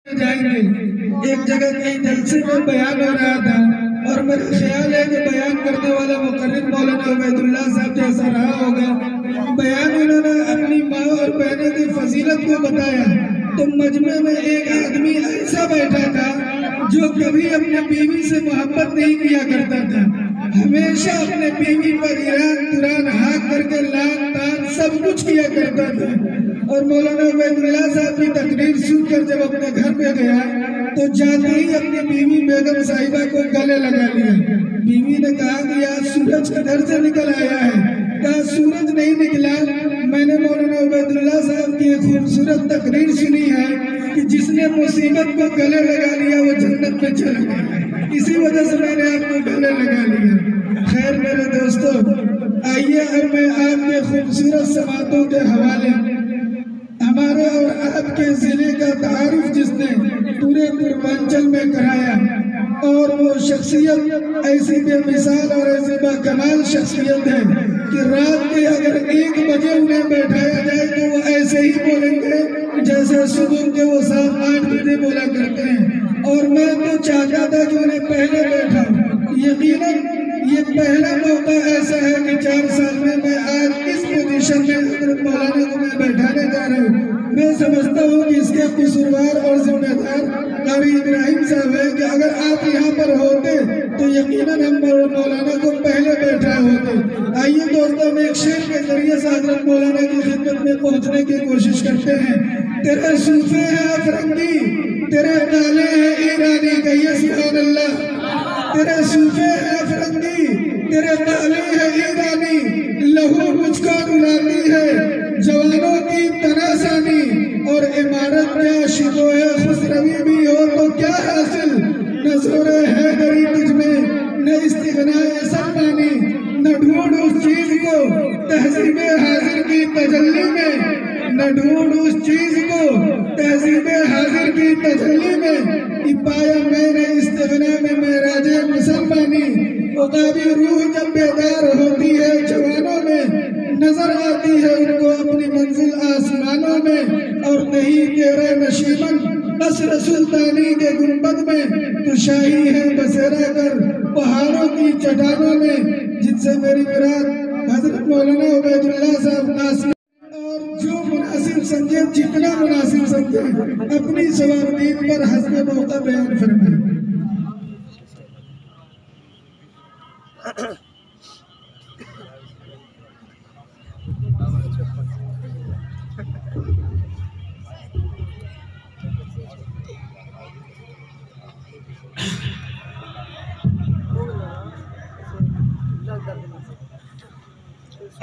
جائیں گے. ایک جگہ کئی جلسے میں بیان ہو رہا تھا اور میرا خیال ہے کہ بیان کرنے والا مقرر مولانا عبید اللہ صاحب جیسا رہا ہوگا. بیان انہوں نے اپنی ماں اور بہنوں کی فضیلت کو بتایا تو مجمع میں ایک آدمی ایسا بیٹھا تھا جو کبھی اپنے بیوی سے محبت نہیں کیا کرتا تھا. ہمیشہ اپنے بیوی پر ایران تران ہاک کر کے لان تان سب کچھ کیا کرتا تھا. اور مولانا عبید اللہ صاحب کی تقریر سن کر جب اپنے گھر پہ گیا تو جاتے ہی اپنی بیوی بیگم صاحبہ کو گلے لگا لیا. بیوی نے کہا کہ آج سورج کدھر سے نکل آیا ہے؟ کہا سورج نہیں نکلا، میں نے مولانا عبید اللہ صاحب کی خوبصورت تقریر سنی ہے کہ جس نے مصیبت کو گلے لگا لیا وہ جنت میں چلا گیا، اسی وجہ سے میں نے آپ کو گلے لگا لیا. خیر میرے دوستو، آئیے اب میں آپ کے خوبصورت سماعتوں کے حوالے ہمارے اور آپ کے ضلع کا تعارف جس نے پورے پوروانچل میں کرایا، اور وہ شخصیت ایسی بے مثال اور ایسی با کمال شخصیت ہے کہ رات کے اگر 1 بجے انہیں بیٹھایا جائے تو وہ ایسے ہی بولیں گے جیسے صبح کے وہ 7-8 بجے بولا کرتے ہیں. اور میں تو چاہتا تھا کہ انہیں پہلے بیٹھا. یقیناً یہ پہلا موقع ایسا ہے کہ 4 سال میں آج اس پوزیشن میں حضرت مولانا کو میں بیٹھانے جا رہا ہوں. میں سمجھتا ہوں کہ اس کے قصوروار اور ذمہ دار قاری ابراہیم صاحب ہے کہ اگر آپ یہاں پر ہوتے تو یقیناً ہم مولانا کو پہلے بیٹھا ہوتے. آئیے دوستوں، میں ایک شعر کے ذریعے سے حضرت مولانا کی خدمت میں پہنچنے کی کوشش کرتے ہیں. تیرے صوفے ہیں افرنگی، تیرے تالے ہیں ایرانی، کہیے سبحان اللہ. تیرے صوفے ہیں افرنگی، تیرے تالے ہیں ایرانی، لہو مجھ کو رلاتی ہے جوانوں کی تناسانی. اور عمارت میں شبو ہے خسروی بھی ہو تو کیا حاصل، نہ زور حیدری تجھ میں نہ استغناء سلمانی. نہ ڈھونڈ اس چیز کو تہذیب حاضر کی تجلی میں، نہ ڈھونڈ اس چیز کو تہذیب حاضر کی تجلی میں، کہ پایا میں نے استغناء میں معراج مسلمانی. عقابی روح جب بیدار ہوتی ہے جوانوں میں، نظر آتی ہے ان کو اپنی منزل آسمانوں میں. اور نہیں تیرے نشیمن قصر سلطانی کے گنبد میں، تو شاہی ہے بسیرا کر پہاڑوں کی چٹانوں میں. جن سے میری مراد حضرت مولانا عبید اللہ صاحب ناصری، اور جو مناسب سمجھے جتنا مناسب سمجھے اپنی ثوابدید پر حسب موقع بیان فرمائے.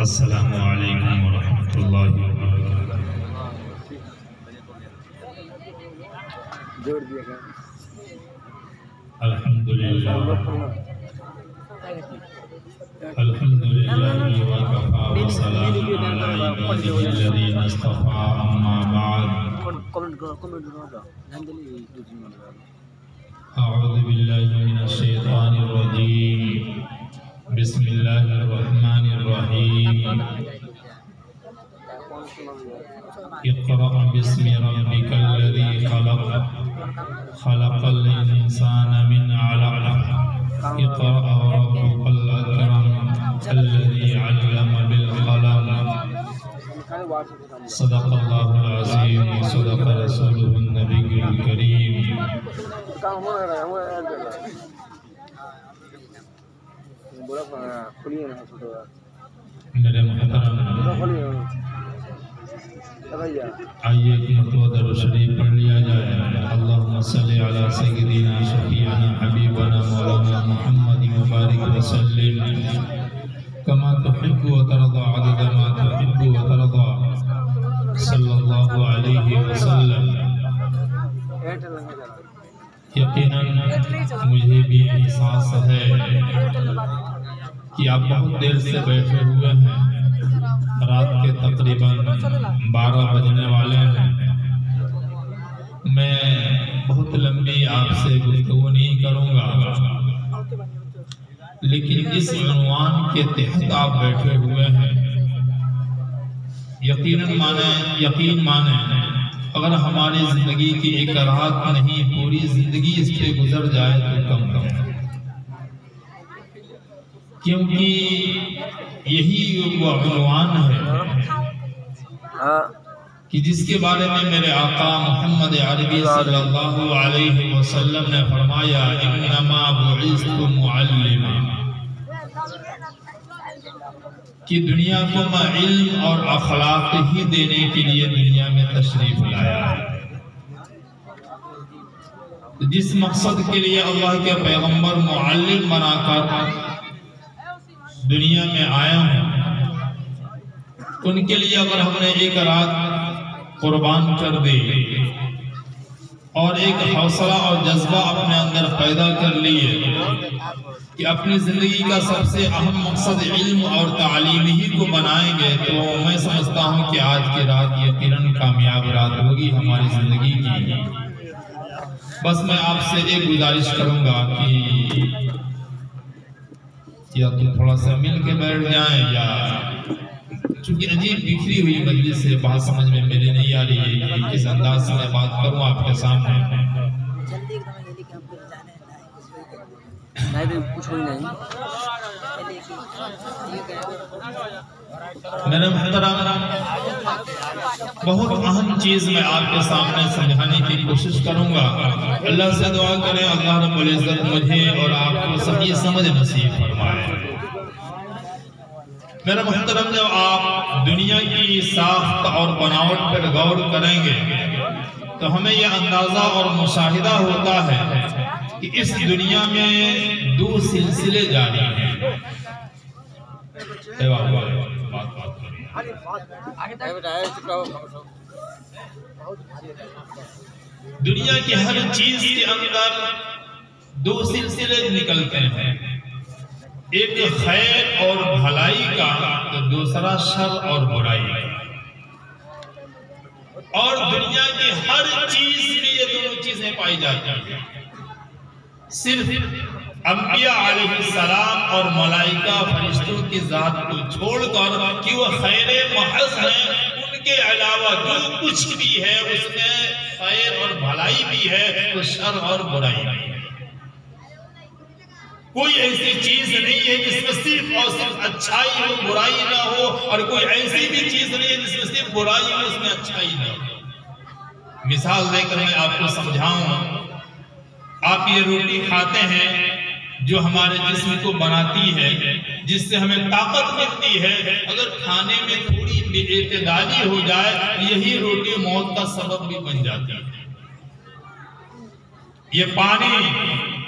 السلام علیکم ورحمۃ اللہ وبرکاتہ. الحمدللہ وکفا وسلام علی عبادہ الذین اصطفى. اما بعد، اعوذ باللہ من الشیطان الرجیم، بسم اللہ الرحمن الرحیم. اقرأ باسم ربک الذی خلق، خلق الانسان من علق. اقرأ وربک الاکرم الذی علم بالقلم. صدق اللہ العظیم وصدق رسولہ النبی الکریم. میرے محترم، آئیے ایک مرتبہ شریف پڑھ لیا جائے. اللہم صلی علی سیدنا شفیعنا حبیبنا مولانا محمد مبارک وسلم کما تحب و ترضى عدد ما تحب و ترضى صلی اللہ علیہ وسلم. یقیناً مجھے بھی احساس ہے کہ آپ بہت دیر سے بیٹھے ہوئے ہیں. رات کے تقریباً 12 بجنے والے ہیں. میں بہت لمبی آپ سے گفتگو نہیں کروں گا، لیکن اس عنوان کے تحت آپ بیٹھے ہوئے ہیں. یقین مانیں، اگر ہماری زندگی کی ایک رات نہیں پوری زندگی اس پہ گزر جائے تو کم کم، کیونکہ یہی وہ عنوان ہے کہ جس کے بارے میں میرے آقا محمد عربی صلی اللہ علیہ وسلم نے فرمایا انما بعثت معلما، کہ دنیا کو میں علم اور اخلاق ہی دینے کے لیے دنیا میں تشریف لایا ہے۔ جس مقصد کے لیے اللہ کے پیغمبر معلم بنا کر دنیا میں آیا ہوں، ان کے لیے اگر ہم نے ایک رات قربان کر دے اور ایک حوصلہ اور جذبہ اپنے اندر پیدا کر لیے کہ اپنی زندگی کا سب سے اہم مقصد علم اور تعلیم ہی کو بنائیں گے، تو میں سمجھتا ہوں کہ آج کی رات یقیناً کامیاب رات ہوگی ہماری زندگی کی۔ بس میں آپ سے ایک گزارش کروں گا کہ یا تو تھوڑا سا مل کے بیٹھ جائیں، یا چونکہ عجیب بکھری ہوئی مجلس سے بات سمجھ میں میرے نہیں آ رہی ہے کہ کس انداز سے میں بات کروں آپ کے سامنے۔ میرے محترم، بہت اہم چیز میں آپ کے سامنے سمجھانے کی کوشش کروں گا۔ اللہ سے دعا کریں اللہ رب العزت مجھے اور آپ کو صحیح سمجھ نصیب فرمائے۔ میرا محترم، جب آپ دنیا کی ساخت اور بناوٹ پر غور کریں گے تو ہمیں یہ اندازہ اور مشاہدہ ہوتا ہے کہ اس دنیا میں دو سلسلے جاری ہیں۔ دنیا کی ہر چیز کے اندر دو سلسلے نکلتے ہیں، ایک خیر اور بھلائی کا تو دوسرا شر اور برائی کا۔ اور دنیا کی ہر چیز میں یہ دونوں چیزیں پائی جاتی ہیں، صرف انبیاء علیہ السلام اور ملائکہ فرشتوں کی ذات کو چھوڑ کر کہ وہ خیر محض ہیں، ان کے علاوہ جو کچھ بھی ہے اس میں خیر اور بھلائی بھی ہے تو شر اور برائی بھی ہے۔ کوئی ایسی چیز نہیں ہے جس میں صرف اور صرف اچھائی ہو برائی نہ ہو، اور کوئی ایسی بھی چیز نہیں ہے جس میں صرف برائی ہو اس میں اچھائی نہ ہو۔ مثال دے کر میں آپ کو سمجھاؤں، آپ یہ روٹی کھاتے ہیں جو ہمارے جسم کو بناتی ہے، جس سے ہمیں طاقت ملتی ہے، اگر کھانے میں تھوڑی بے اعتدالی ہو جائے یہی روٹی موت کا سبب بھی بن جاتی ہے۔ یہ پانی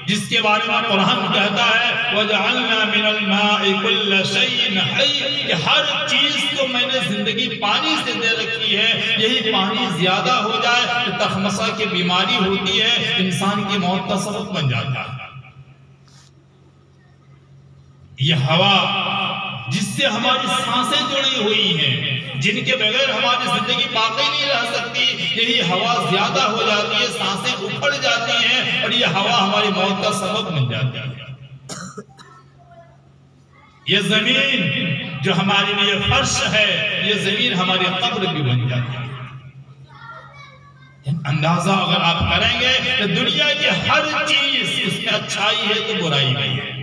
جس کے بارے میں قرآن کہتا ہے وَجَعَلْنَا مِنَ الْمَاءِ كُلَّ شَيْءٍ حَيٍّ، کہ ہر چیز کو میں نے زندگی پانی سے دے رکھی ہے، یہی پانی زیادہ ہو جائے تو تخمصہ کی بیماری ہوتی ہے، انسان کی موت کا سبب بن جاتا ہے۔ یہ ہوا جس سے ہماری سانسیں جڑی ہوئی ہیں، جن کے بغیر ہماری زندگی باقی نہیں رہ سکتی، یہی ہوا زیادہ ہو جاتی ہے، سانسیں اکھڑ جاتی ہیں اور یہ ہوا ہماری موت کا سبب بن جاتی ہے۔ یہ زمین جو ہمارے لیے فرش ہے، یہ زمین ہماری قبر بھی بن جاتی ہے۔ اندازہ اگر آپ کریں گے کہ دنیا کی ہر چیز اس میں اچھائی ہے تو برائی بھی ہے۔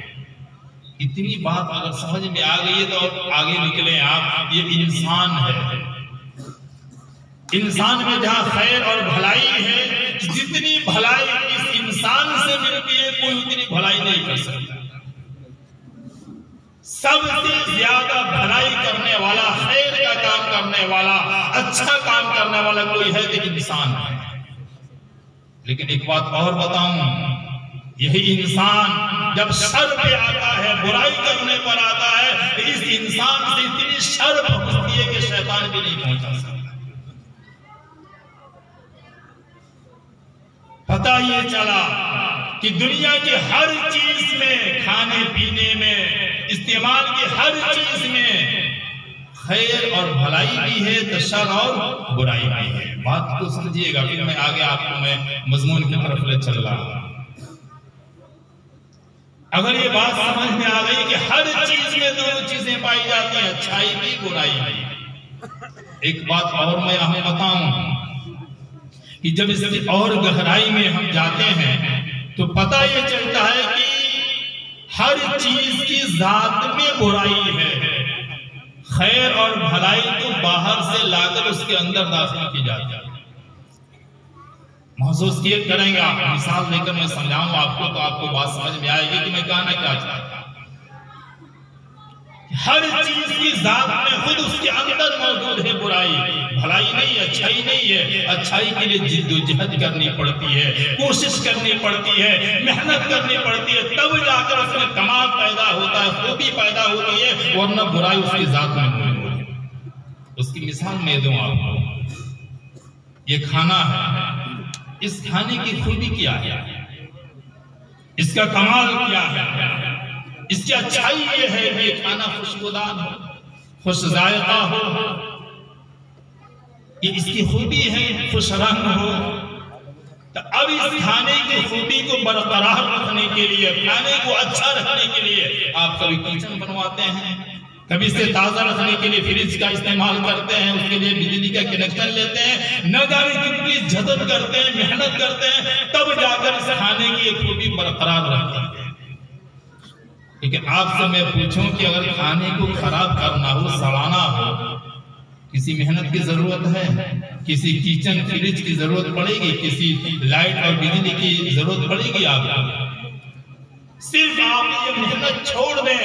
اتنی بات اگر سمجھ میں آ گئی ہے تو آگے نکلیں آپ، یہ انسان ہے۔ انسان میں جہاں خیر اور بھلائی ہے، جتنی بھلائی اس انسان سے ملتی ہے کوئی اتنی بھلائی نہیں کر سکتا۔ سب سے زیادہ بھلائی کرنے والا، خیر کا کام کرنے والا، اچھا کام کرنے والا کوئی ہے تو انسان ہے۔ لیکن ایک بات اور بتاؤں، یہی انسان جب شر پہ آتا ہے، برائی کرنے پر آتا ہے، اس انسان سے اتنی شر پہنچتی ہے کہ شیطان بھی نہیں پہنچا سکتا۔ پتہ یہ چلا کہ دنیا کی ہر چیز میں، کھانے پینے میں، استعمال کی ہر چیز میں خیر اور بھلائی بھی ہے تو شر اور برائی بھی ہے۔ بات کو سمجھیے گا، پھر میں آگے آپ کو میں مضمون کی طرف لے چل رہا ہوں۔ اگر یہ بات سمجھ میں آ گئی کہ ہر چیز میں دونوں چیزیں پائی جاتی ہیں، اچھائی بھی برائی بھی، ایک بات اور میں ہمیں بتاؤں، کہ جب اس کی اور گہرائی میں ہم جاتے ہیں تو پتہ یہ چلتا ہے کہ ہر چیز کی ذات میں برائی ہے، خیر اور بھلائی تو باہر سے لا کر اس کے اندر داخل کی جاتی ہے۔ محسوس کیے کریں گے آپ، مثال دے کر میں سمجھاؤں آپ کو تو آپ کو بات سمجھ میں آئے گی کہ میں کہنا کیا چاہتا ہوں۔ ہر چیز کی ذات میں خود اس کے اندر موجود ہے برائی، بھلائی نہیں، اچھائی نہیں ہے۔ اچھائی کے لیے جد و جہد کرنی پڑتی ہے، کوشش کرنی پڑتی ہے، محنت کرنی پڑتی ہے، تب جا کر اس میں کمال پیدا ہوتا ہے، خوبی پیدا ہوتی ہے، ورنہ برائی اس کی ذات میں موجود ہے۔ اس کی مثال میں دوں آپ کو، یہ کھانا ہے، اس کھانے کی خوبی کیا ہے، اس کا کمال کیا ہے، اس کی اچھائی یہ ہے کہ یہ کھانا خوشبودار ہو، خوش ذائقہ ہو، یہ اس کی خوبی ہے، خوش رنگ ہو۔ تو اب اس کھانے کی خوبی کو برقرار رکھنے کے لیے، کھانے کو اچھا رکھنے کے لیے آپ کبھی کچن بنواتے ہیں، کبھی اسے تازہ رکھنے کے لیے فریج کا استعمال کرتے ہیں، اس کے لیے بجلی کا کنیکشن لیتے ہیں، نہ جانے کتنی جہد کرتے ہیں، محنت کرتے ہیں، تب جا کر اس کھانے کی ایک خوبی برقرار رکھتے ہیں۔ لیکن آپ سے میں پوچھوں کہ اگر کھانے کو خراب کرنا ہو، سڑانا ہو، کسی محنت کی ضرورت ہے، کسی کچن فریج کی ضرورت پڑے گی، کسی لائٹ اور بجلی کی ضرورت پڑے گی آپ کو؟ صرف آپ یہ محنت چھوڑ دیں،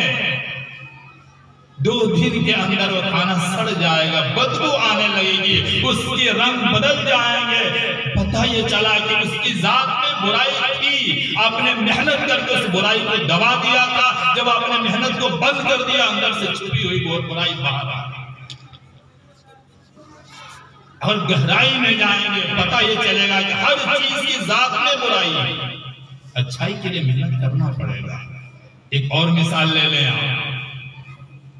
2 دن کے اندر وہ کھانا سڑ جائے گا، بدبو آنے لگے گی، اس کے رنگ بدل جائیں گے۔ پتہ یہ چلا کہ اس کی ذات میں برائی تھی، آپ نے محنت کر کے اس برائی کو دبا دیا تھا، جب آپ نے محنت کو بند کر دیا اندر سے چھپی ہوئی وہ برائی باہر آ گئی۔ اور گہرائی میں جائیں گے پتہ یہ چلے گا کہ ہر چیز کی ذات میں برائی ہے، اچھائی کے لیے محنت کرنا پڑے گا۔ ایک اور مثال لے لیں آپ،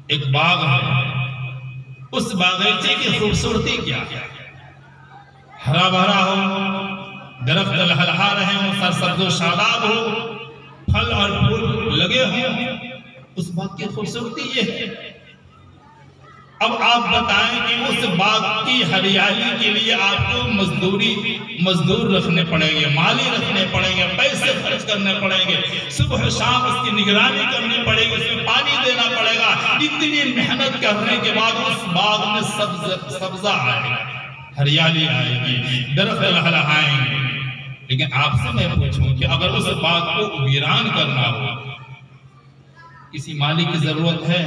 ایک باغ ہے، اس باغیچے کی خوبصورتی کیا ہے، ہرا بھرا ہو، درخت لہلہا رہے ہوں، سرسبز و شاداب ہو، پھل اور پھول لگے ہوں، اس باغ کی خوبصورتی یہ ہے۔ اب آپ بتائیں کہ اس باغ کی ہریالی کے لیے آپ کو مزدور رکھنے پڑیں گے، مالی رکھنے پڑیں گے، پیسے خرچ کرنے پڑیں گے، صبح شام اس کی نگرانی کرنی پڑے گی، اس میں پانی دینا پڑے گا۔ اتنی محنت کرنے کے بعد اس باغ میں سبزہ آئے گا، ہریالی آئے گی، درخت لہلہائیں گے۔ لیکن آپ سے میں پوچھوں کہ اگر اس باغ کو ویران کرنا ہو، کسی مالی کی ضرورت ہے،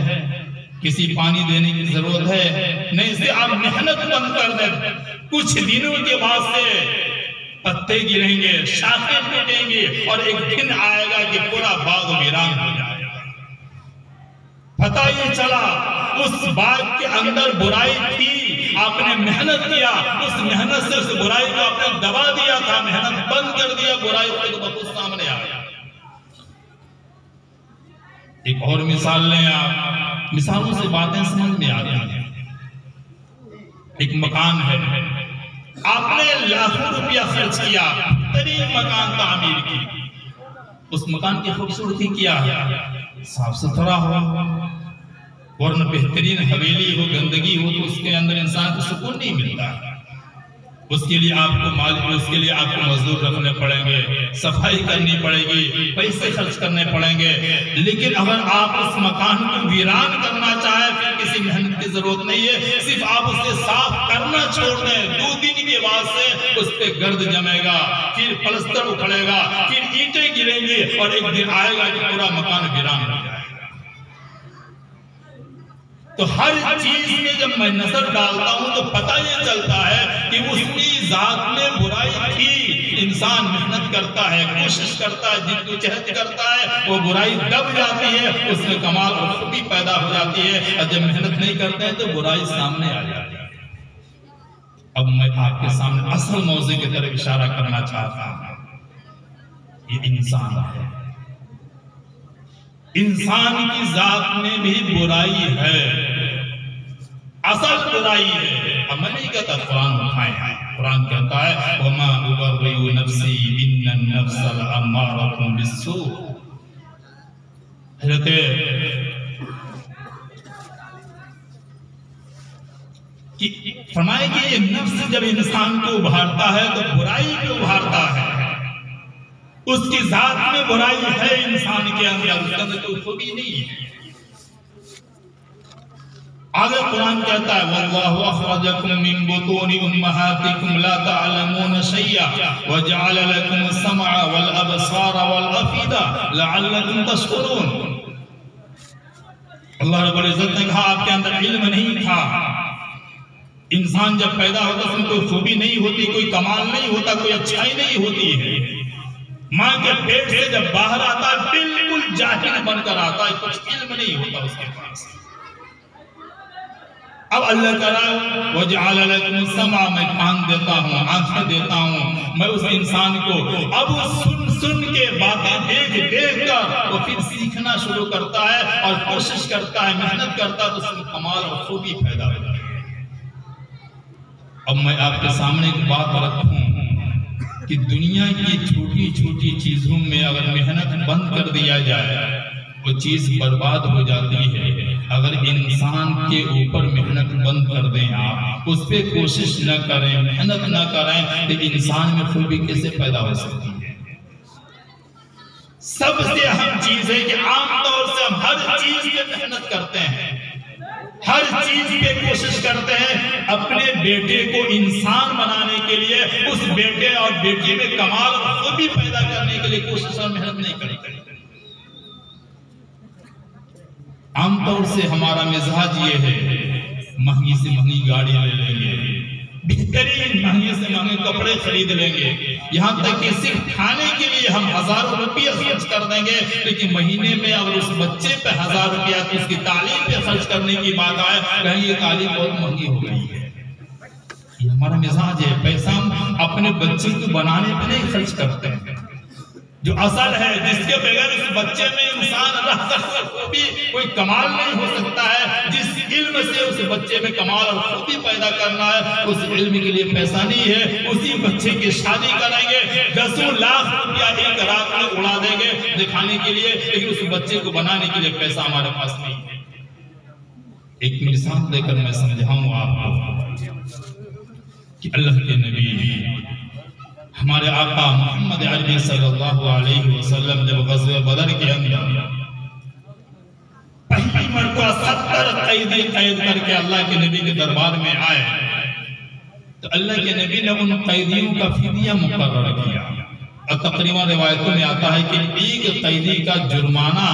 کسی پانی دینے کی ضرورت ہے نہیں، اسے آپ محنت بند کر دیں، کچھ دنوں کے بعد سے پتے گریں گے، شاخیں ٹوٹیں گی، اور ایک دن آئے گا کہ پورا باغ ویران ہو جائے گا۔ پتہ یہ چلا اس باغ کے اندر برائی تھی، آپ نے محنت کیا، اس محنت سے اس برائی کو آپ نے دبا دیا تھا، محنت بند کر دیا، برائی خود بخود سامنے آیا۔ ایک اور مثال لیں آپ، مثالوں سے باتیں سمجھ میں آ رہی ہیں۔ ایک مکان ہے، آپ نے لاکھوں روپیہ خرچ کیا، بہترین مکان تعمیر کی، اس مکان کی خوبصورتی کیا ہے، صاف ستھرا ہو، ورنہ بہترین حویلی ہو، گندگی ہو تو اس کے اندر انسان کو سکون نہیں ملتا۔ اس کے لیے آپ کو اس کے لیے آپ کو مزدور رکھنے پڑیں گے، صفائی کرنی پڑے گی، پیسے خرچ کرنے پڑیں گے۔ لیکن اگر آپ اس مکان کو ویران کرنا چاہیں، پھر کسی محنت کی ضرورت نہیں ہے، صرف آپ اسے صاف کرنا چھوڑ دیں، 2 دن کے بعد سے اس پہ گرد جمے گا، پھر پلستر اکھڑے گا، پھر اینٹیں گریں گی، اور ایک دن آئے گا کہ پورا مکان ویران ہو جائے گا۔ تو ہر چیز میں جب میں نظر ڈالتا ہوں تو پتہ یہ چلتا ہے کہ اس کی ذات میں برائی تھی، انسان محنت کرتا ہے، کوشش کرتا ہے، جد و جہد کرتا ہے، وہ برائی دب جاتی ہے، اس میں کمال اور خوبی پیدا ہو جاتی ہے، اور جب محنت نہیں کرتے ہیں تو برائی سامنے آ جاتی ہے۔ اب میں آپ کے سامنے اصل موضوع کی طرف اشارہ کرنا چاہتا ہوں، یہ انسان ہے، انسان کی ذات میں بھی برائی ہے، اصل برائی ہے۔ اب میں نہیں کہتا قرآن اٹھائیں ہیں، قرآن کہتا ہے وَمَا أُبَرِّئُ نَفْسِي إِنَّ النَّفْسَ لَأَمَّارَةٌ بِالسُّوءِ۔ حضرت کہ فرمائے کہ یہ نفس جب انسان کو ابھارتا ہے تو برائی پہ ابھارتا ہے، اس کی ذات میں برائی ہے انسان کے اندر، اس کے اندر کوئی خوبی نہیں ہے۔ آگے قرآن کہتا ہے وَاللَّهُ أَخْرَجَكُم مِّن بُطُونِ أُمَّهَاتِكُمْ لَا تَعْلَمُونَ شَيْئًا وَجَعَلَ لَكُمُ السَّمْعَ وَالْأَبْصَارَ وَالْأَفْئِدَةَ لَعَلَّكُمْ تَشْكُرُونَ۔ اللہ رب العزت نے کہا آپ کے اندر علم نہیں تھا، انسان جب پیدا ہوتا اس میں کوئی خوبی نہیں ہوتی، کوئی کمال نہیں ہوتا، کوئی اچھائی نہیں ہوتی ہے، ماں کے پیٹ سے جب باہر آتا ہے بالکل جاہل بن کر آتا ہے، کچھ علم نہیں ہوتا اس کے پاس۔ اب اللہ کہہ رہا ہے وَجَعَلَ لَكُمُ السَّمْعَ، میں کان دیتا ہوں، آنکھیں دیتا ہوں، میں اس انسان کو اب سن کے باتیں دیکھ کر وہ پھر سیکھنا شروع کرتا ہے اور کوشش کرتا ہے، محنت کرتا ہے تو اس میں کمال اور خوبی پیدا ہوتا ہے۔ اب میں آپ کے سامنے ایک بات رکھوں کہ دنیا کی چھوٹی چھوٹی چیزوں میں اگر محنت بند کر دیا جائے وہ چیز برباد ہو جاتی ہے۔ اگر انسان کے اوپر محنت بند کر دیں، آپ اس پہ کوشش نہ کریں، محنت نہ کریں تو انسان میں خوبی کیسے پیدا ہو سکتی ہے؟ سب سے اہم چیز ہے کہ عام طور سے ہم ہر چیز پہ محنت کرتے ہیں، ہر چیز پہ کوشش کرتے ہیں، اپنے بیٹے کو انسان بنانے کے لیے، اس بیٹے اور بیٹی میں کمال اور خوبی پیدا کرنے کے لیے کوشش اور محنت نہیں کریں۔ عام طور سے ہمارا مزاج یہ ہے مہنگی سے مہنگی گاڑیاں لے لیں گے، بہترین مہنگے سے مہنگے کپڑے خرید لیں گے، یہاں تک کہ صرف کھانے کے لیے ہم ہزاروں روپیہ خرچ کر دیں گے، لیکن مہینے میں اگر اس بچے پہ 1000 روپیہ تو اس کی تعلیم پہ خرچ کرنے کی بات آئے کہیں یہ تعلیم بہت مہنگی ہو گئی ہے۔ یہ ہمارا مزاج ہے، پیسہ ہم اپنے بچے کو بنانے پہ نہیں خرچ کرتے ہیں، جو اصل ہے جس کے بغیر اس بچے میں انسان رہ کر کوئی کمال نہیں ہو سکتا ہے، جس علم سے اس بچے میں کمال اور خوبی پیدا کرنا ہے، اس علم کے لیے پیسہ نہیں ہے، اسی بچے کی شادی کریں گے، 10 لاکھ روپیہ ایک رات میں اڑا دیں گے دکھانے کے لیے، لیکن اس بچے کو بنانے کے لیے پیسہ ہمارے پاس نہیں ہے۔ ایک مثال دے کر میں سمجھاؤں آپ کو کہ اللہ کے نبی ہمارے آقا محمد عربی صلی اللہ علیہ وسلم جب غزوہ بدر کے اندر پہلی مرتبہ 70 قیدی قید کر کے اللہ کے نبی کے دربار میں آئے تو اللہ کے نبی نے ان قیدیوں کا فدیہ مقرر کیا، اور تقریباً روایتوں میں آتا ہے کہ ایک قیدی کا جرمانہ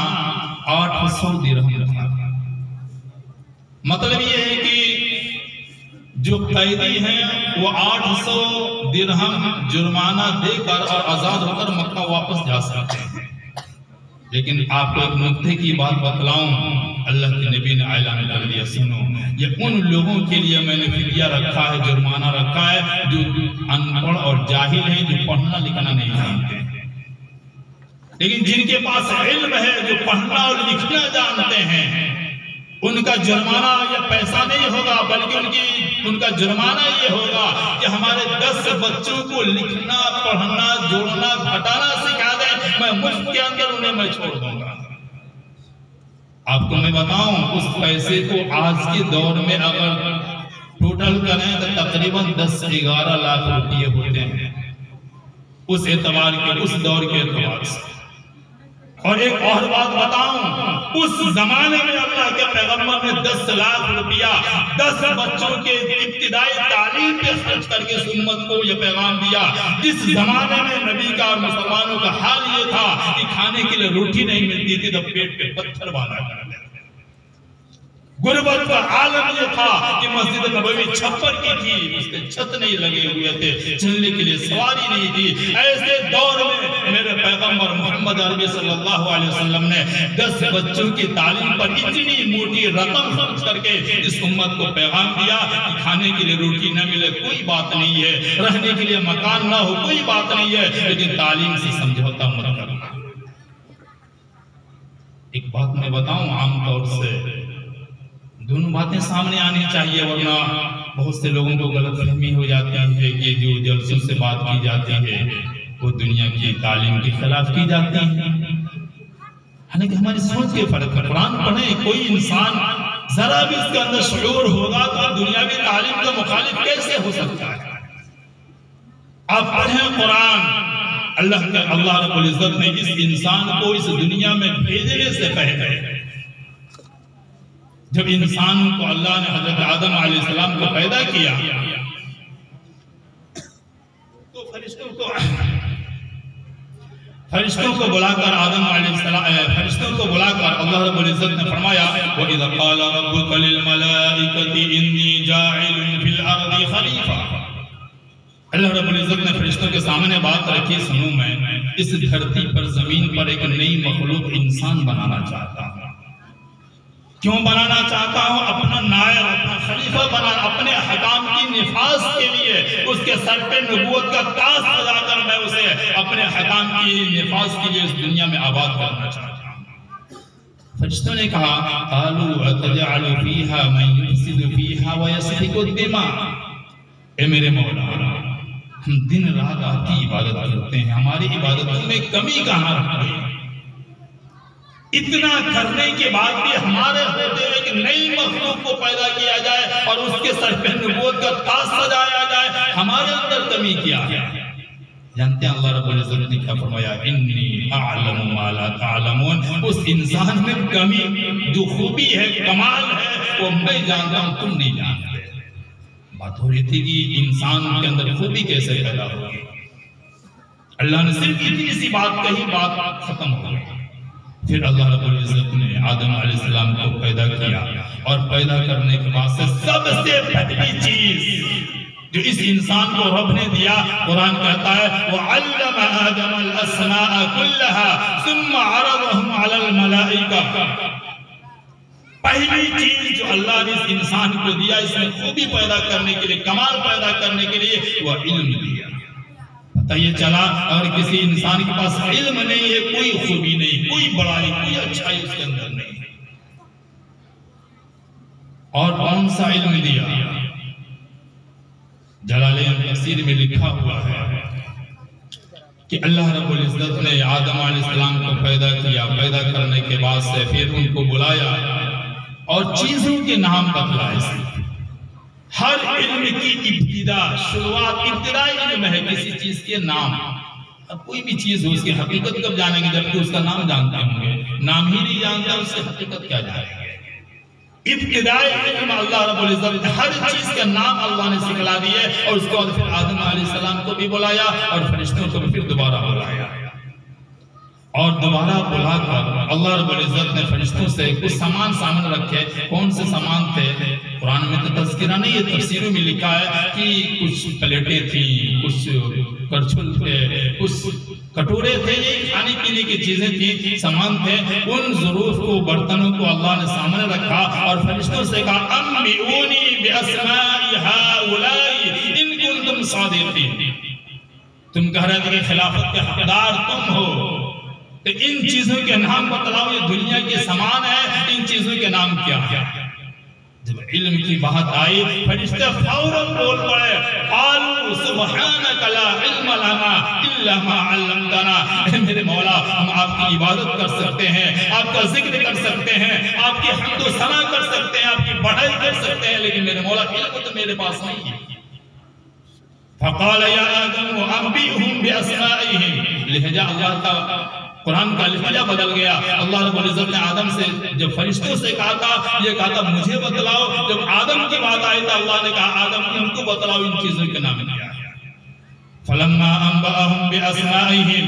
800 درہم تھا۔ مطلب یہ ہے کہ جو قیدی ہیں وہ 800 درہم جرمانہ دے کر اور آزاد ہو کر مکہ واپس جا سکتے ہیں، لیکن آپ کو ایک نکتے کی بات بتلاؤں، اللہ کے نبی نے اعلان کر دیا سنو، یہ ان لوگوں کے لیے میں نے فدیہ رکھا ہے، جرمانہ رکھا ہے جو ان پڑھ اور جاہل ہیں، جو پڑھنا لکھنا نہیں جانتے، لیکن جن کے پاس علم ہے، جو پڑھنا اور لکھنا جانتے ہیں، ان کا جرمانہ یا پیسہ نہیں ہوگا بلکہ ان کا جرمانہ یہ ہوگا کہ ہمارے 10 بچوں کو لکھنا پڑھنا جوڑنا گھٹانا سکھا دیں، میں مفت کے اندر انہیں میں چھوڑ دوں گا۔ آپ کو میں بتاؤں اس پیسے کو آج کے دور میں اگر ٹوٹل کریں تو تقریباً 10-11 لاکھ روپیے ہوتے ہیں اس اعتبار کے، اس دور کے اعتبار سے۔ اور ایک اور بات بتاؤں، اس زمانے میں اللہ کے پیغمبر نے 10 لاکھ روپیہ 10 بچوں کے ابتدائی تعلیم پہ خرچ کر کے اس امت کو یہ پیغام دیا۔ جس زمانے میں نبی کا اور مسلمانوں کا حال یہ تھا کہ کھانے کے لیے روٹی نہیں ملتی تھی تو پیٹ پہ پتھر باندھا کرتے تھے، غربت کا عالم یہ تھا کہ مسجد نبوی چھپر کی تھی، اس کے چھت نہیں لگے ہوئے تھے، چلنے کے لیے سواری نہیں تھی۔ ایسے دور میں میرے پیغمبر محمد عربی صلی اللہ علیہ وسلم نے 10 بچوں کی تعلیم پر اتنی موٹی رقم خرچ کر کے اس امت کو پیغام دیا کہ کھانے کے لیے روٹی نہ ملے کوئی بات نہیں ہے، رہنے کے لیے مکان نہ ہو کوئی بات نہیں ہے، لیکن تعلیم سے سمجھوتا مت کرنا۔ ایک بات میں بتاؤں، عام طور سے دونوں باتیں سامنے آنی چاہیے، ورنہ بہت سے لوگوں کو غلط فہمی ہو جاتی ہے کہ جو جلسوں سے بات کی جاتی ہے وہ دنیا کی تعلیم کے خلاف کی جاتی ہے، حالانکہ ہماری سوچ کے فرق ہے۔ قرآن پڑھیں، کوئی انسان ذرا بھی اس کے اندر شعور ہوگا تو دنیاوی تعلیم کا مخالف کیسے ہو سکتا ہے؟ آپ پڑھیں قرآن، اللہ رب العزت نے اس انسان کو اس دنیا میں بھیجنے سے پہلے، جب انسان کو اللہ نے حضرت آدم علیہ السلام کو پیدا کیا تو فرشتوں کو بلا کر آدم علیہ السلام فرشتوں کو بلا کر اللہ رب العزت نے فرمایا وَإِذَا قَالَ رَبُّكَ لِلْمَلَائِكَةِ إِنِّي جَاعِلٌ فِي الْأَرْضِ خَلِيفَةً، اللہ رب العزت نے فرشتوں کے سامنے بات رکھی، سنو میں اس دھرتی پر زمین پر ایک نئی مخلوق انسان بنانا چاہتا ہوں۔ کیوں بنانا چاہتا ہوں؟ اپنا نائب، اپنا خلیفہ بنانا، اپنے احکام کی نفاذ کے لیے اس کے سر پہ نبوت کا تاج سجا کر میں اسے اپنے احکام کی نفاذ کے لیے اس دنیا میں آباد کرنا چاہتا ہوں۔ فرشتوں نے کہا قالوا اتجعل فيها من يفسد فيها ويسفك الدماء، اے میرے مولا ہم دن رات آپ کی عبادت کرتے ہیں، ہماری عبادتوں میں کمی کہاں رکھتے ہیں؟ اتنا کرنے کے بعد بھی ہمارے ہوتے ہوئے ایک نئی مخلوق کو پیدا کیا جائے اور اس کے سر پہ نبوت کا تاج سجایا جائے، ہمارے اندر کمی کیا ہے؟ جانتے ہیں اللہ رب العزت نے کیا فرمایا؟ انی اعلم ما لا تعلمون، اس انسان میں کمی جو خوبی ہے، کمال ہے، وہ میں جانتا ہوں تم نہیں جانتے۔ بات ہو رہی تھی کہ انسان کے اندر خوبی کیسے پیدا ہوگی؟ اللہ نے صرف اتنی سی بات کہی، بات ختم ہو گئی۔ پھر اللہ رب العزت نے آدم علیہ السلام کو پیدا کیا اور پیدا کرنے کے بعد سے سب سے پہلی چیز جو اس انسان کو رب نے دیا، قرآن کہتا ہے وَعَلَّمَ آدَمَ الْأَسْمَاءَ كُلَّهَا ثُمَّ عَرَضَهُمْ عَلَى الْمَلَائِكَةِ، پہلی چیز جو اللہ نے اس انسان کو دیا، اس میں خوبی پیدا کرنے کے لیے، کمال پیدا کرنے کے لیے، وہ علم دیا۔ پتہ یہ چلا اگر کسی انسان کے پاس علم نہیں ہے، کوئی خوبی نہیں، کوئی بڑائی، کوئی اچھائی اس کے اندر نہیں ہے۔ اور کون سا علم دیا؟ جلالین تفسیر میں لکھا ہوا ہے کہ اللہ رب العزت نے آدم علیہ السلام کو پیدا کیا، پیدا کرنے کے بعد سے پھر ان کو بلایا اور چیزوں کے نام بتلائے۔ ہر علم کی ابتدا، شروعات، ابتدائی علم ہے کسی چیز کے نام۔ اب کوئی بھی چیز ہو اس کی حقیقت کب جانیں گے؟ جبکہ اس کا نام جانتے ہوں گے، نام ہی نہیں جانتا اس سے حقیقت کیا جانیں گے؟ ابتدائی علم اللہ رب العزت ہر چیز کا نام اللہ نے سکھلا دیے، اور اس کے بعد پھر آدم علیہ السلام کو بھی بلایا اور فرشتوں کو بھی پھر دوبارہ بلایا، اور دوبارہ بلا کر اللہ رب العزت نے فرشتوں سے کچھ سامان سامنے رکھے۔ کون سے سامان تھے؟ قرآن میں تو تذکرہ نہیں ہے، تفسیروں میں لکھا ہے کہ کچھ پلیٹیں تھیں، کچھ کرچھل تھے، کچھ کٹورے تھے، یہ کھانے پینے کی چیزیں تھیں، سامان تھے۔ ان ظروف کو، برتنوں کو اللہ نے سامنے رکھا اور فرشتوں سے کہا انبئونی باسماء ہؤلاء ان کنتم صادقین، تم کہہ رہے تھے کہ خلافت کے حقدار تم ہو، تو ان چیزوں کے نام بتلاؤ، یہ دنیا کے سامان ہے، ان چیزوں کے نام کیا ہے؟ جب علم کی بات آئی فرشتے فوراً بول پڑے قالوا سبحانک لا علم لنا الا ما علمتنا، اے میرے مولا ہم آپ کی عبادت کر سکتے ہیں، آپ کا ذکر کر سکتے ہیں، آپ کی حمد و ثنا کر سکتے ہیں، آپ کی بڑائی کر سکتے ہیں، لیکن میرے مولا علم تو میرے پاس نہیں ہے۔ فقال یا آدم انبئهم باسمائهم، لہجہ اللہ کا قرآن کا لہجہ بدل گیا۔ اللہ رب العزت نے آدم سے جب فرشتوں سے کہا تھا، یہ کہا تھا مجھے بتلاؤ، جب آدم کی بات آئی تو اللہ نے کہا آدم ان کو بتلاؤ ان چیزوں کے نام کیا ہے۔ فلما انبأهم باسمائهم،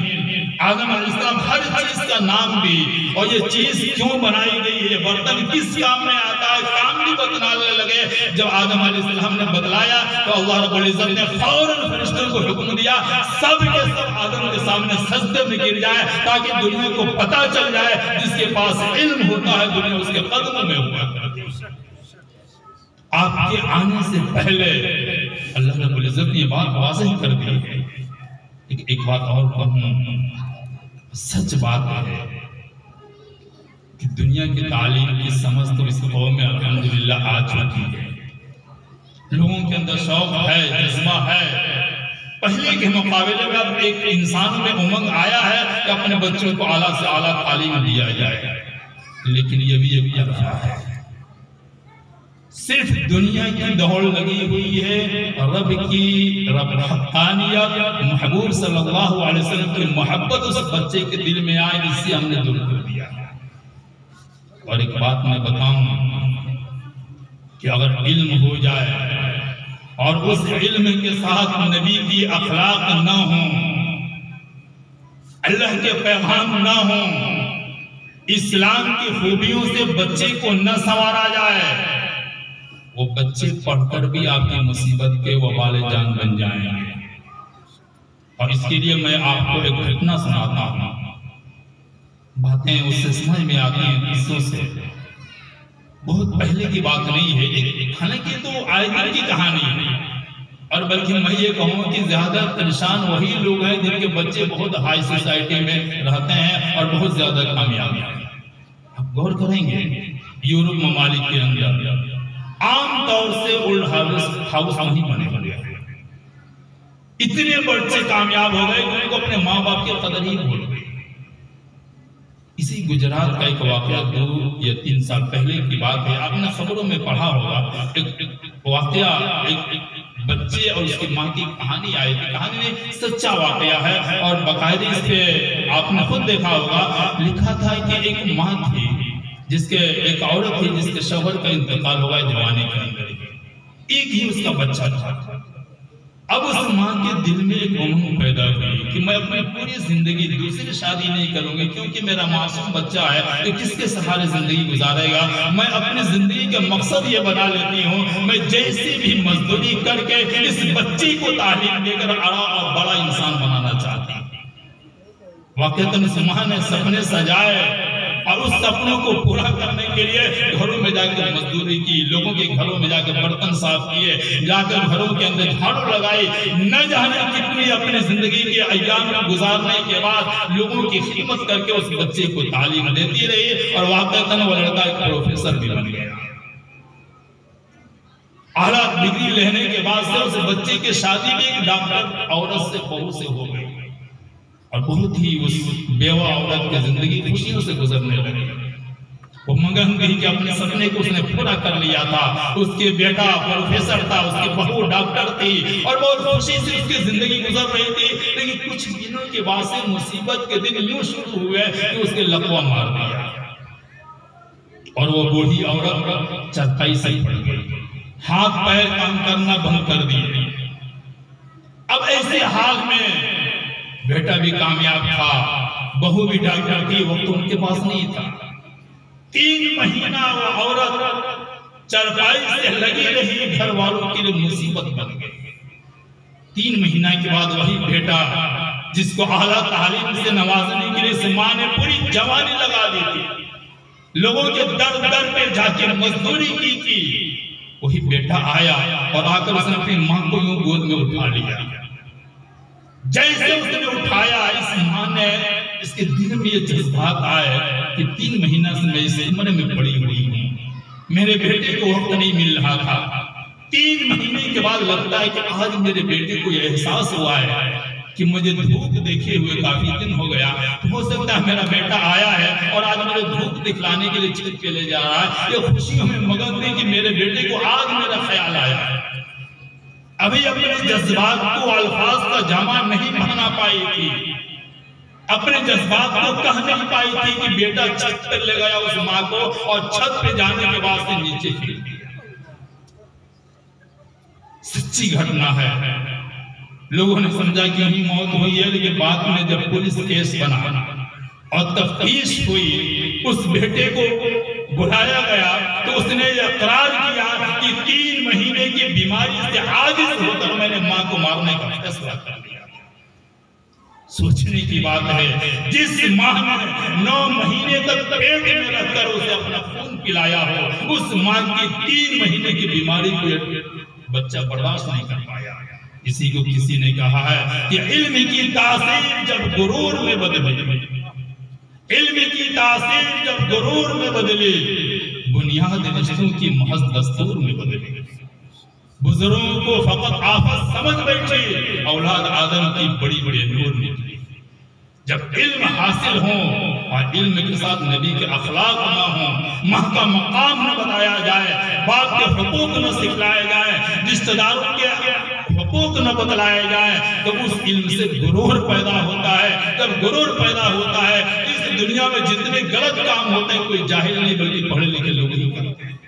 آدم علیہ السلام ہر چیز کا نام بھی، اور یہ چیز کیوں بنائی گئی ہے، برتن کس کام میں آتا ہے، کام بھی بتلانے لگے۔ جب آدم علیہ السلام نے بتلایا تو اللہ رب العزت نے فوراً فرشتوں کو حکم دیا سب کے سب آدم کے سامنے سجدے میں گر جائے، تاکہ دنیا کو پتہ چل جائے جس کے پاس علم ہوتا ہے دنیا اس کے قدموں میں ہوا کرتی ہے۔ آپ کے آنے سے پہلے اللہ رب العزت نے یہ بات واضح کر دی ہے۔ ایک بات اور کہوں، سچ بات ہے کہ دنیا کی تعلیم کی سمجھ تو اس قوم میں الحمدللہ آ چکی ہے، لوگوں کے اندر شوق ہے، جذبہ ہے، پہلے کے مقابلے میں اب ایک انسان میں امنگ آیا ہے کہ اپنے بچوں کو اعلیٰ سے اعلیٰ تعلیم دیا جائے، لیکن یہ بھی ایک طرفہ ہے۔ صرف دنیا کی دوڑ لگی ہوئی ہے، رب حقانیت محبوب صلی اللہ علیہ وسلم کی محبت اس بچے کے دل میں آئے، اس سے ہم نے دور کر دیا۔ اور ایک بات میں بتاؤں کہ اگر علم ہو جائے اور اس علم کے ساتھ نبی کی اخلاق نہ ہوں، اللہ کے پیغام نہ ہوں، اسلام کی خوبیوں سے بچے کو نہ سنوارا جائے، وہ بچے پڑھ کر بھی آپ کی مصیبت کے وبال جان بن جائیں گے۔ اور اس کے لیے میں آپ کو ایک گھٹنا سناتا ہوں، باتیں اس سے سمجھ میں آتی ہیں قصوں سے، بہت پہلے کی بات نہیں ہے، حالانکہ تو آئے دن کی کہانی ہے، اور بلکہ میں یہ کہوں کہ زیادہ پریشان وہی لوگ ہیں جن کے بچے بہت ہائی سوسائٹی میں رہتے ہیں اور بہت زیادہ کامیاب ہیں۔ آپ غور کریں گے یورپ ممالک کے اندر عام طور سے اولڈ ہاؤس نہیں بنے ہوئے ہیں، اتنے بچے کامیاب ہو گئے کہ ان کو اپنے ماں باپ کی قدر ہی بھول گئی۔ اسی گجرات کا ایک واقعہ 2 یا 3 سال پہلے کی بات ہے، آپ نے خبروں میں پڑھا ہوگا، ایک واقعہ، ایک بچے اور اس کی ماں کی کہانی آئی تھی، کہانی میں سچا واقعہ ہے اور باقاعدہ اس پہ آپ نے خود دیکھا ہوگا، لکھا تھا کہ ایک ماں تھی جس کے ایک عورت تھی جس کے شوہر کا انتقال ہوا جوانی کے اندر، ایک ہی اس کا بچہ تھا۔ اب اس ماں کے دل میں ایک امنگ پیدا ہوئی کہ میں اپنی پوری زندگی دوسری شادی نہیں کروں گی، کیونکہ میرا معصوم بچہ ہے کہ کس کے سہارے زندگی گزارے گا، میں اپنی زندگی کا مقصد یہ بنا لیتی ہوں میں جیسی بھی مزدوری کر کے اس بچی کو تعلیم دے کر اور بڑا انسان بنانا چاہتی ہوں۔ واقعتاً اس ماں نے سپنے سجائے اور اس سپنوں کو پورا کرنے کے لیے گھروں میں جا کے مزدوری کی، لوگوں کے گھروں میں جا کے برتن صاف کیے، جا کر گھروں کے اندر جھاڑو لگائی، نہ جانے کتنی اپنی زندگی کے ایام گزارنے کے بعد لوگوں کی خدمت کر کے اس بچے کو تعلیم دیتی رہی، اور واقعتاً وہ لڑکا ایک پروفیسر بھی بن گیا۔ اعلیٰ ڈگری لینے کے بعد سے اس بچے کی شادی بھی ایک ڈاکٹر عورت سے بہو سے ہو گئی، اور بہت ہی اس بیوہ عورت کی زندگی خوشیوں سے گزرنے لگی۔ وہ مگن گئی کہ اپنے سپنے کو اس نے پورا کر لیا تھا، اس کے بیٹا پروفیسر تھا، اس کی بہو ڈاکٹر تھی، اور بہت خوشی سے اس کی زندگی گزر رہی تھی، لیکن کچھ دنوں کے بعد سے مصیبت کے دن یوں شروع ہوئے کہ اس کے لقوہ مار دیا، اور وہ بوڑھی عورت چرپائی سے پڑ گئی، ہاتھ پیر کام کرنا بند کر دیے۔ اب ایسے حال میں بیٹا بھی کامیاب تھا، بہو بھی ڈاکٹر تھی، وقت ان کے پاس نہیں تھا۔ 3 مہینہ وہ عورت چرپائی سے لگی رہی، گھر والوں کے لیے مصیبت بن گئی۔ 3 مہینہ کے بعد وہی بیٹا جس کو اعلیٰ تعلیم سے نوازنے کے لیے اس ماں نے پوری جوانی لگا دی تھی، لوگوں کے در در پہ جا کے مزدوری کی تھی، وہی بیٹا آیا اور آ کر اس نے اپنی ماں کو یوں گود میں اٹھا لیا۔ جیسے اس نے اٹھایا، اس ماں نے اس کے دل میں یہ جذبات آئے کہ 3 مہینہ سے میں اس عمر میں پڑی ہوئی ہوں، میرے بیٹے کو وقت نہیں مل رہا تھا، 3 مہینے کے بعد لگتا ہے کہ آج میرے بیٹے کو یہ احساس ہوا ہے کہ مجھے دھوپ دیکھے ہوئے کافی دن ہو گیا، ہو سکتا ہے میرا بیٹا آیا ہے اور آج مجھے دھوپ دکھلانے کے لیے چلک کے لے جا رہا ہے، یہ خوشیوں میں مگن تھی کہ میرے بیٹے کو آج میرا خیال آیا ہے۔ ابھی اپنے جذبات کو الفاظ کا جامع نہیں بنا پائی تھی، اپنے جذبات کو کہہ نہیں پائی تھی کہ بیٹا چھت پر لے گیا اس ماں کو، اور چھت پہ جانے کے بعد سے نیچے گر گیا۔ سچی گھٹنا ہے، لوگوں نے سمجھا کہ یہی موت ہوئی ہے، لیکن بعد میں جب پولیس کیس بنا اور تفتیش ہوئی، اس بیٹے کو بلایا گیا تو اس نے یہ اقرار کیا کہ 3 مہینے کی بیماری سے عاجز ہو کر میں نے ماں کو مارنے کا فیصلہ کر لیا۔ سوچنے کی بات ہے، جس ماں نے 9 مہینے تک پیٹ میں رکھ کر اسے اپنا خون پلایا ہو، اس ماں کی 3 مہینے کی بیماری کو بچہ برداشت نہیں کر پایا۔ اسی کو کسی نے کہا ہے کہ علم کی تاثیر جب غرور میں بدلے، علم کی تاثیر جب غرور میں بدلے، بنیاد رشتوں کی محض دستور میں بدلے۔ بزرگوں کو فقط آفت سمجھ بیٹھے، اولاد آدم کی بڑی بڑی نور نکلی۔ جب علم حاصل ہوں اور علم کے ساتھ نبی کے اخلاق نہ ہوں، ماں کا مقام نہ بتایا جائے، باپ کے حقوق نہ سکھلائے جائے، رشتہ داروں کے حقوق نہ بتلائے جائے، تو اس علم سے غرور پیدا ہوتا ہے۔ جب غرور پیدا ہوتا ہے، اس دنیا میں جتنے غلط کام ہوتے ہیں کوئی جاہل نہیں بلکہ پڑھے لکھے لوگ ہی کرتے ہیں۔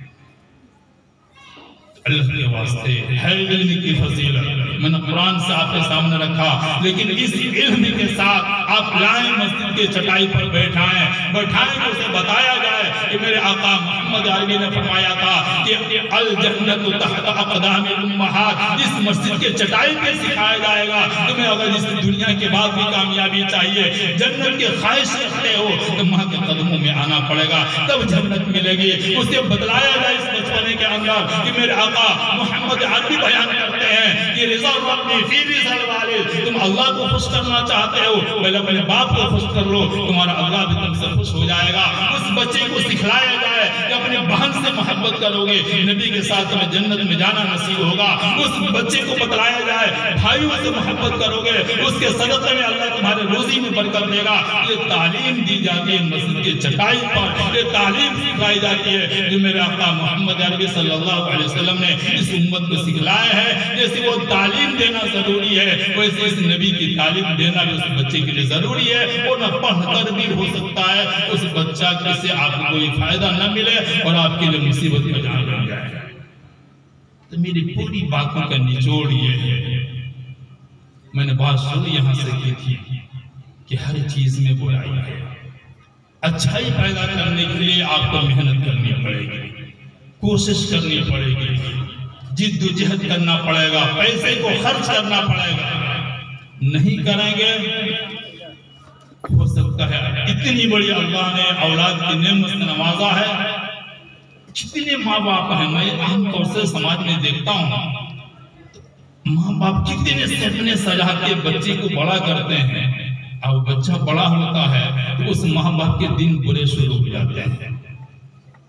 اللہ کے واسطے ہے علم کی فضیلت، میں نے قرآن سے آپ کے سامنے رکھا، لیکن اس علم کے ساتھ آپ لائیں مسجد کے چٹائی پر بیٹھائیں کہ اسے بتایا جائے کہ میرے آقا محمد عربی نے فرمایا تھا کہ الجنت تحت اقدام الامہات، اس مسجد کے چٹائی پہ سکھایا جائے گا تمہیں اگر اس دنیا کے بعد بھی کامیابی چاہیے، جنت کے خواہش رکھتے ہو تو ماں کے قدموں میں آنا پڑے گا تب جنت ملے گی۔ اسے بتلایا جائے اس بچپنے کے اندر کہ میرے آقا محمد عربی بیان کرتے ہیں کہ رضا ربی فی رضا الوالد، تم اللہ کو خوش کرنا چاہتے ہو پہلے اپنے باپ کو خوش کر لو، تمہارا اللہ بھی تم سے خوش ہو جائے گا۔ اس بچے کو سکھلایا جائے کہ اپنے بہن سے محبت کرو گے نبی کے ساتھ تمہیں جنت میں جانا نصیب ہوگا۔ اس بچے کو بتلایا جائے بھائیوں سے محبت کرو گے، اس کے صدقے میں اللہ تمہارے روزی میں برکت دے گا۔ یہ تعلیم دی جاتی ہے مسجد کی چٹائی پر، یہ تعلیم سکھلائی جاتی ہے جو میرے آقا محمد عربی صلی اللہ علیہ وسلم نے اس امت کو سکھلایا ہے۔ جیسے وہ تعلیم دینا ضروری ہے ویسے اس نبی کی تعلیم دینا بھی اس بچے کے لیے ضروری ہے۔ وہ نہ پڑھ کر بھی ہو سکتا ہے اس بچہ سے آپ کو کوئی فائدہ نہ ملے اور آپ کے لیے مصیبت کا جان بن جائے۔ تو میری پوری باتوں کا نچوڑ یہ ہے، میں نے بات شروع یہاں سے کی تھی کہ ہر چیز میں برائی ہے، اچھائی پیدا کرنے کے لیے آپ کو محنت کرنی پڑے گی، کوشش کرنی پڑے گی، جد و جہد کرنا پڑے گا، پیسے کو خرچ کرنا پڑے گا۔ نہیں کریں گے ہو سکتا ہے اتنی بڑی اللہ نے اولاد کی نعمت سے نوازا ہے، کتنے ماں باپ ہیں، میں عام طور سے سماج میں دیکھتا ہوں ماں باپ کتنے سپنے سجا کے بچے کو بڑا کرتے ہیں، اب بچہ بڑا ہوتا ہے تو اس ماں باپ کے دن برے شروع ہو جاتے ہیں۔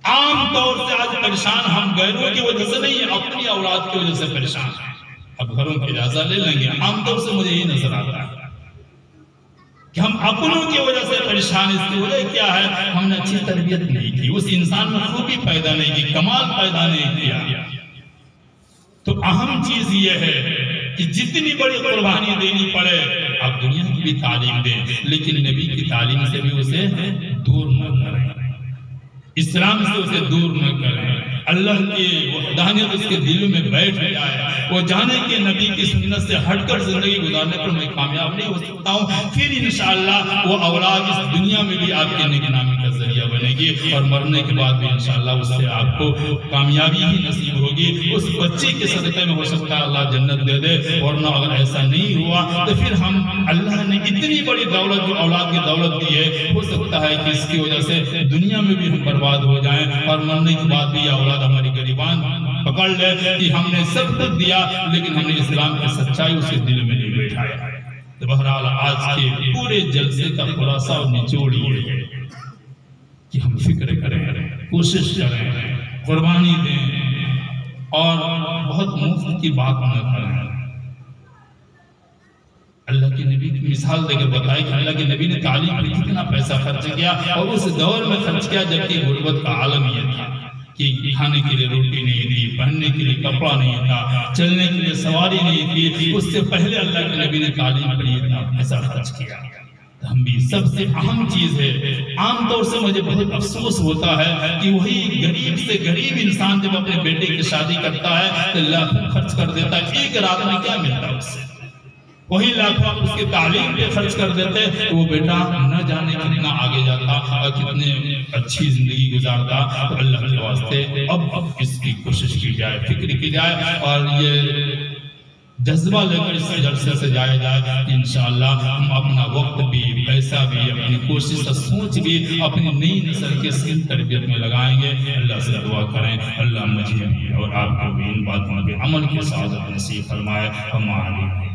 عام طور سے آج پریشان ہم غیروں کی وجہ سے نہیں، اپنی اولاد کی وجہ سے پریشان ہیں۔ اب گھروں کی اجازت لے لیں گے، عام طور سے مجھے یہ نظر آتا ہے کہ ہم اپنوں کی وجہ سے پریشان۔ اس کی وجہ کیا ہے؟ ہم نے اچھی تربیت نہیں کی، اس انسان میں خوبی پیدا نہیں کی، کمال پیدا نہیں کیا۔ تو اہم چیز یہ ہے کہ جتنی بڑی قربانی دینی پڑے آپ دنیا کی بھی تعلیم دیں، لیکن نبی کی تعلیم سے بھی اسے دور نہ کریں، اسلام سے اسے دور نہ کریں۔ اللہ کی وحدانیت اس کے دلوں میں بیٹھ جائے، وہ جانے کہ نبی کی سنت سے ہٹ کر زندگی گزارنے پر میں کامیاب نہیں ہو سکتا ہوں، پھر انشاءاللہ وہ اولاد اس دنیا میں بھی آپ کے نیک نامی کا ذریعہ بنے گی اور مرنے کے بعد بھی انشاءاللہ اس سے آپ کو کامیابی ہی نصیب ہوگی۔ اس بچے کے صدقے میں ہو سکتا ہے اللہ جنت دے دے، ورنہ اگر ایسا نہیں ہوا تو پھر ہم اللہ نے اتنی بڑی دولت جو اولاد کی دولت دی ہے، ہو سکتا ہے کہ اس کی وجہ سے دنیا میں بھی ہم برباد ہو جائیں اور مرنے کے بعد بھی اولاد ہماری غریبان پکڑ لے کہ ہم نے سب کچھ دیا لیکن ہم نے اسلام کی سچائی اس کے دل میں نہیں بیٹھایا۔ تو بہرحال آج کے پورے جلسے کا خلاصہ اور نچوڑ یہ ہے کہ ہم فکر کریں، کوشش کریں، قربانی دیں اور بہت مفت کی بات نہ کریں۔ اللہ کے نبی کی مثال دے کر بتائی کہ اللہ کے نبی نے تعلیم پر کتنا پیسہ خرچ کیا اور اس دور میں خرچ کیا جبکہ غربت کا عالم یہ تھا کہ کھانے کے لیے روٹی نہیں تھی، پہننے کے لیے کپڑا نہیں تھا، چلنے کے لیے سواری نہیں تھی۔ اس سے پہلے اللہ کے نبی نے تعلیم پر اتنا پیسہ خرچ کیا۔ ہم بھی سب سے اہم چیز ہے، عام طور سے مجھے بہت افسوس ہوتا ہے کہ وہی غریب سے غریب انسان جب اپنے بیٹے کی شادی کرتا ہے تو لاکھوں خرچ کر دیتا ہے، ایک رات میں کیا ملتا ہے اس سے؟ وہی لاکھوں اس کے تعلیم پہ خرچ کر دیتے تو وہ بیٹا نہ جانے کتنا آگے جاتا اور کتنے اچھی زندگی گزارتا۔ تو اللہ کے واسطے اب اس کی کوشش کی جائے، فکر کی جائے اور یہ جذبہ لے کر اس جلسے سے جائے جائے کہ انشاءاللہ ہم اپنا وقت بھی، پیسہ بھی، اپنی کوشش اور سوچ بھی اپنی نئی نسل کے سن تربیت میں لگائیں گے۔ اللہ سے دعا کریں اللہ مجھے اور آپ کو بھی ان باتوں پہ عمل کی سعادت نصیب فرمائے۔ ہمارے